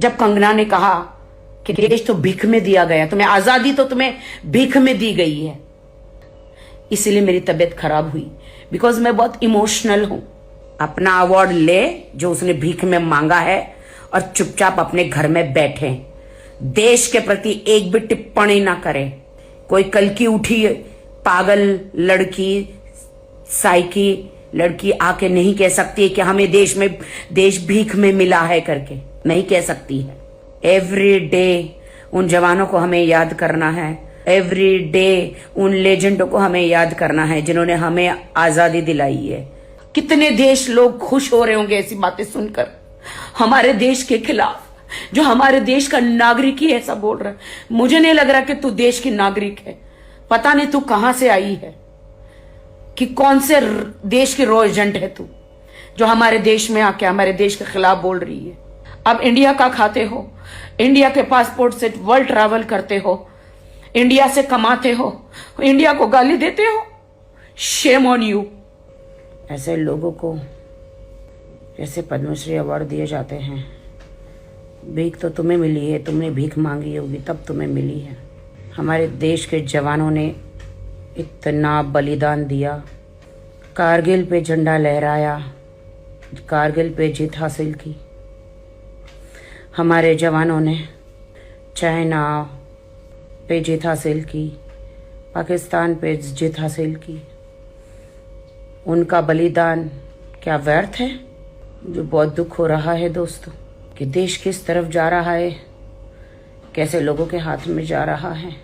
जब कंगना ने कहा कि देश तो भीख में दिया गया, तुम्हें आजादी तो तुम्हें भीख में दी गई है, इसीलिए मेरी तबीयत खराब हुई, बिकॉज मैं बहुत इमोशनल हूं। अपना अवार्ड ले जो उसने भीख में मांगा है और चुपचाप अपने घर में बैठे, देश के प्रति एक भी टिप्पणी ना करे। कोई कल की उठी पागल लड़की, साइकी लड़की आके नहीं कह सकती कि हमें देश भीख में मिला है करके, नहीं कह सकती है। एवरी डे उन जवानों को हमें याद करना है, एवरी डे उन लेजेंडों को हमें याद करना है जिन्होंने हमें आजादी दिलाई है। कितने देश लोग खुश हो रहे होंगे ऐसी बातें सुनकर हमारे देश के खिलाफ, जो हमारे देश का नागरिक ही ऐसा बोल रहा है। मुझे नहीं लग रहा कि तू देश की नागरिक है, पता नहीं तू कहां से आई है, कि कौन से देश की रो एजेंट है तू, जो हमारे देश में आके हमारे देश के खिलाफ बोल रही है। अब इंडिया का खाते हो, इंडिया के पासपोर्ट से वर्ल्ड ट्रैवल करते हो, इंडिया से कमाते हो, इंडिया को गाली देते हो। Shame on you. ऐसे लोगों को जैसे पद्मश्री अवार्ड दिए जाते हैं, भीख तो तुम्हें मिली है, तुमने भीख मांगी होगी तब तुम्हें मिली है। हमारे देश के जवानों ने इतना बलिदान दिया, कारगिल पे झंडा लहराया, कारगिल पे जीत हासिल की। हमारे जवानों ने चाइना पे जीत हासिल की, पाकिस्तान पे जीत हासिल की। उनका बलिदान क्या व्यर्थ है? जो बहुत दुख हो रहा है दोस्तों कि देश किस तरफ जा रहा है, कैसे लोगों के हाथ में जा रहा है।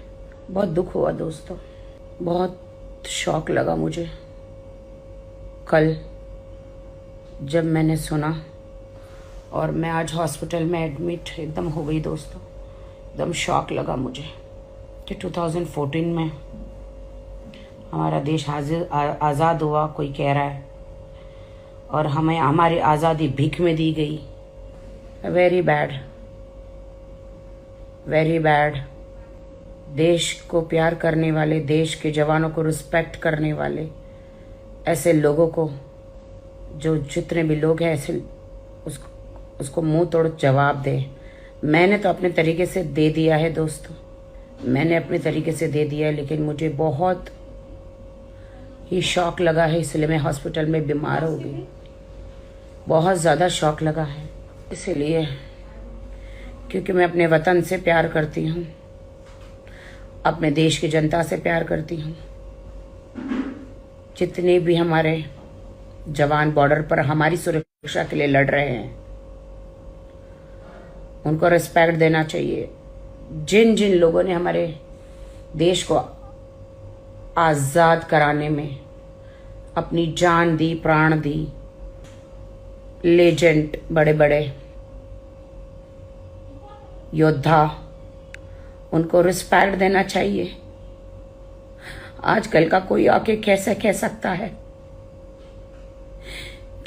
बहुत दुख हुआ दोस्तों, बहुत शौक लगा मुझे कल जब मैंने सुना, और मैं आज हॉस्पिटल में एडमिट एकदम हो गई दोस्तों। एकदम शौक लगा मुझे कि 2014 में हमारा देश आज़ाद हुआ, कोई कह रहा है, और हमें हमारी आज़ादी भीख में दी गई। Very bad, very bad. देश को प्यार करने वाले, देश के जवानों को रिस्पेक्ट करने वाले ऐसे लोगों को, जो जितने भी लोग हैं ऐसे, उसको मुंह तोड़ जवाब दे। मैंने तो अपने तरीके से दे दिया है दोस्तों, मैंने अपने तरीके से दे दिया है, लेकिन मुझे बहुत ही शौक लगा है, इसलिए मैं हॉस्पिटल में बीमार हो गई। बहुत ज़्यादा शौक लगा है इसलिए, क्योंकि मैं अपने वतन से प्यार करती हूँ, अपने देश की जनता से प्यार करती हूँ। जितने भी हमारे जवान बॉर्डर पर हमारी सुरक्षा के लिए लड़ रहे हैं, उनको रिस्पेक्ट देना चाहिए। जिन जिन लोगों ने हमारे देश को आज़ाद कराने में अपनी जान दी, प्राण दी, लेजेंड, बड़े बड़े योद्धा, उनको रिस्पेक्ट देना चाहिए। आजकल का कोई आके कैसे कह सकता है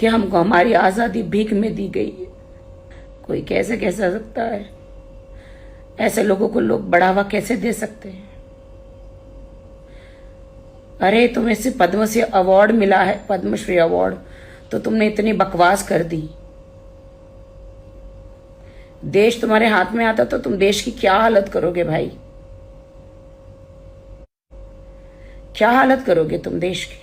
कि हमको हमारी आज़ादी भीख में दी गई है? कोई कैसे कह सकता है? ऐसे लोगों को लोग बढ़ावा कैसे दे सकते हैं? अरे तुम्हें से पद्मश्री अवार्ड मिला है, पद्मश्री अवार्ड, तो तुमने इतनी बकवास कर दी। देश तुम्हारे हाथ में आता तो तुम देश की क्या हालत करोगे भाई? क्या हालत करोगे तुम देश की?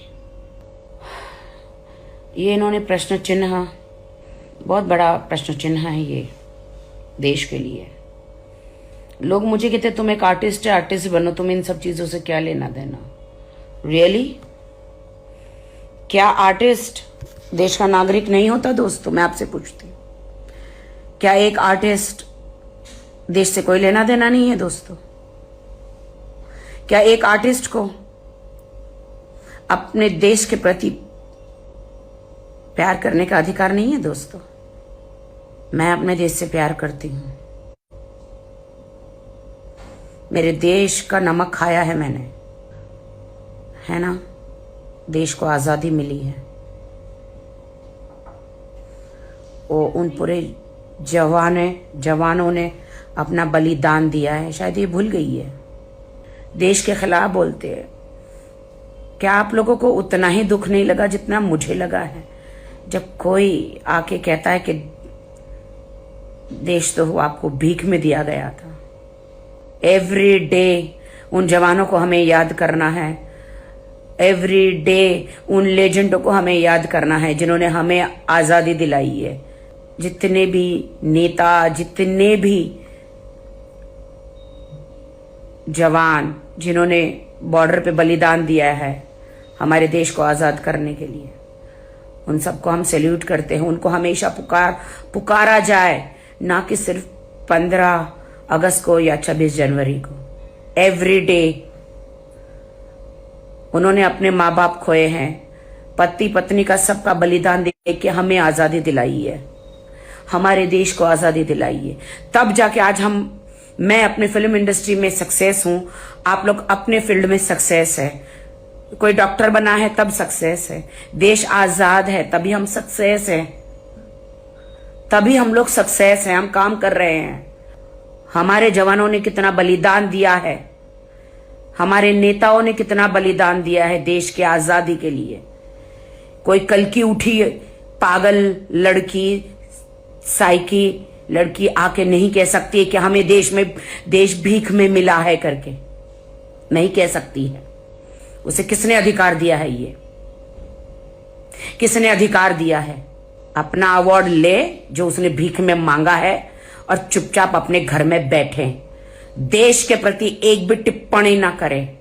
ये इन्होंने प्रश्न चिन्ह, बहुत बड़ा प्रश्न चिन्ह है ये देश के लिए। लोग मुझे कहते तुम एक आर्टिस्ट है, आर्टिस्ट बनो, तुम इन सब चीजों से क्या लेना देना? रियली? क्या आर्टिस्ट देश का नागरिक नहीं होता दोस्तों? मैं आपसे पूछती हूँ, क्या एक आर्टिस्ट देश से कोई लेना देना नहीं है दोस्तों? क्या एक आर्टिस्ट को अपने देश के प्रति प्यार करने का अधिकार नहीं है दोस्तों? मैं अपने देश से प्यार करती हूं, मेरे देश का नमक खाया है मैंने, है ना? देश को आजादी मिली है, वो उन पूरे जवानों ने अपना बलिदान दिया है। शायद ये भूल गई है, देश के खिलाफ बोलते हैं। क्या आप लोगों को उतना ही दुख नहीं लगा जितना मुझे लगा है जब कोई आके कहता है कि देश तो आपको भीख में दिया गया था। एवरी डे उन जवानों को हमें याद करना है। एवरी डे उन लेजेंडों को हमें याद करना है जिन्होंने हमें आजादी दिलाई है। जितने भी नेता, जितने भी जवान जिन्होंने बॉर्डर पे बलिदान दिया है हमारे देश को आजाद करने के लिए, उन सबको हम सैल्यूट करते हैं। उनको हमेशा पुकारा जाए, ना कि सिर्फ 15 अगस्त को या 26 जनवरी को। एवरी डे उन्होंने अपने माँ बाप खोए हैं, पति पत्नी का सबका बलिदान दे के हमें आजादी दिलाई है, हमारे देश को आजादी दिलाई है। तब जाके आज मैं अपने फिल्म इंडस्ट्री में सक्सेस हूं, आप लोग अपने फील्ड में सक्सेस है। कोई डॉक्टर बना है तब सक्सेस है, देश आजाद है तभी हम सक्सेस है, तभी हम लोग सक्सेस हैं, हम काम कर रहे हैं। हमारे जवानों ने कितना बलिदान दिया है, हमारे नेताओं ने कितना बलिदान दिया है देश की आजादी के लिए। कोई कल की उठी पागल लड़की, साइकी लड़की आके नहीं कह सकती है कि हमें देश भीख में मिला है करके, नहीं कह सकती है। उसे किसने अधिकार दिया है? ये किसने अधिकार दिया है? अपना अवार्ड ले जो उसने भीख में मांगा है और चुपचाप अपने घर में बैठे, देश के प्रति एक भी टिप्पणी ना करें।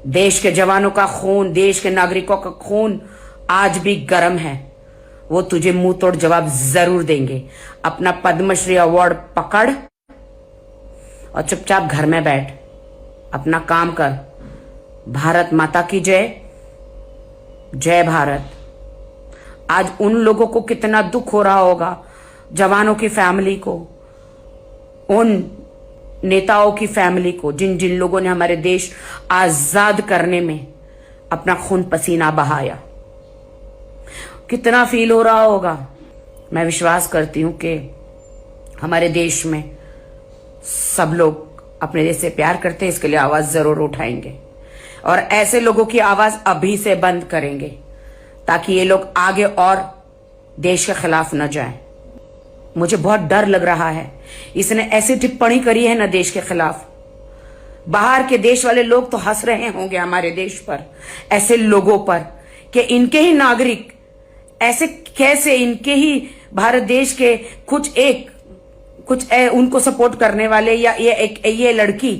देश के जवानों का खून, देश के नागरिकों का खून आज भी गर्म है, वो तुझे मुंह तोड़ जवाब जरूर देंगे। अपना पद्मश्री अवार्ड पकड़ और चुपचाप घर में बैठ, अपना काम कर। भारत माता की जय, जय भारत। आज उन लोगों को कितना दुख हो रहा होगा, जवानों की फैमिली को, उन नेताओं की फैमिली को, जिन लोगों ने हमारे देश आजाद करने में अपना खून पसीना बहाया। कितना फील हो रहा होगा। मैं विश्वास करती हूं कि हमारे देश में सब लोग अपने देश से प्यार करते हैं, इसके लिए आवाज जरूर उठाएंगे और ऐसे लोगों की आवाज अभी से बंद करेंगे ताकि ये लोग आगे और देश के खिलाफ न जाएं। मुझे बहुत डर लग रहा है, इसने ऐसी टिप्पणी करी है ना देश के खिलाफ। बाहर के देश वाले लोग तो हंस रहे होंगे हमारे देश पर, ऐसे लोगों पर कि इनके ही नागरिक ऐसे कैसे, इनके ही भारत देश के कुछ उनको सपोर्ट करने वाले या ये लड़की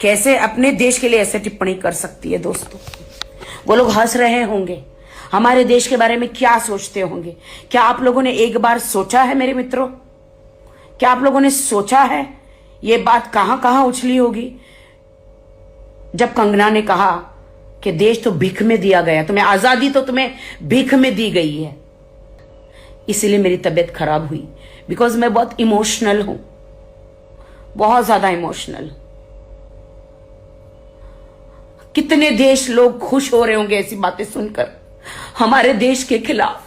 कैसे अपने देश के लिए ऐसे टिप्पणी कर सकती है। दोस्तों, वो लोग हंस रहे होंगे, हमारे देश के बारे में क्या सोचते होंगे। क्या आप लोगों ने एक बार सोचा है मेरे मित्रों? क्या आप लोगों ने सोचा है ये बात कहां कहां उछली होगी जब कंगना ने कहा कि देश तो भीख में दिया गया, तुम्हें आजादी तो तुम्हें भीख में दी गई है। इसीलिए मेरी तबीयत खराब हुई, बिकॉज मैं बहुत इमोशनल हूं, बहुत ज्यादा इमोशनल। कितने देश लोग खुश हो रहे होंगे ऐसी बातें सुनकर हमारे देश के खिलाफ,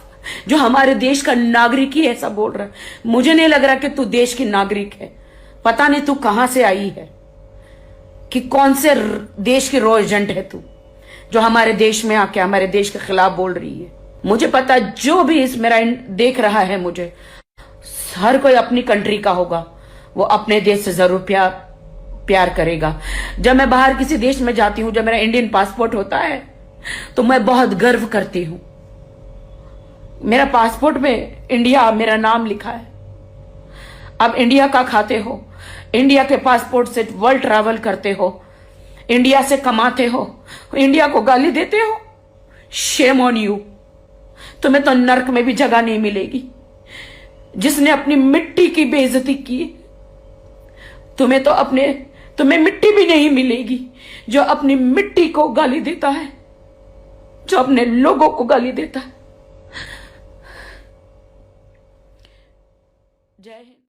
जो हमारे देश का नागरिक ही ऐसा बोल रहा है। मुझे नहीं लग रहा कि तू देश की नागरिक है, पता नहीं तू कहां से आई है, कि कौन से देश की रो एजेंट है तू, जो हमारे देश में आके हमारे देश के खिलाफ बोल रही है। मुझे पता, जो भी इस मेरा देख रहा है, मुझे हर कोई अपनी कंट्री का होगा, वो अपने देश से जरूर प्यार करेगा। जब मैं बाहर किसी देश में जाती हूं, जब मेरा इंडियन पासपोर्ट होता है तो मैं बहुत गर्व करती हूं। मेरा पासपोर्ट में इंडिया मेरा नाम लिखा है। अब इंडिया का खाते हो, इंडिया के पासपोर्ट से वर्ल्ड ट्रैवल करते हो, इंडिया से कमाते हो, इंडिया को गाली देते हो। Shame on you. तुम्हें तो नर्क में भी जगह नहीं मिलेगी। जिसने अपनी मिट्टी की बेइज्जती की, तुम्हें मिट्टी भी नहीं मिलेगी जो अपनी मिट्टी को गाली देता है, जो अपने लोगों को गाली देता है। जय हिंद।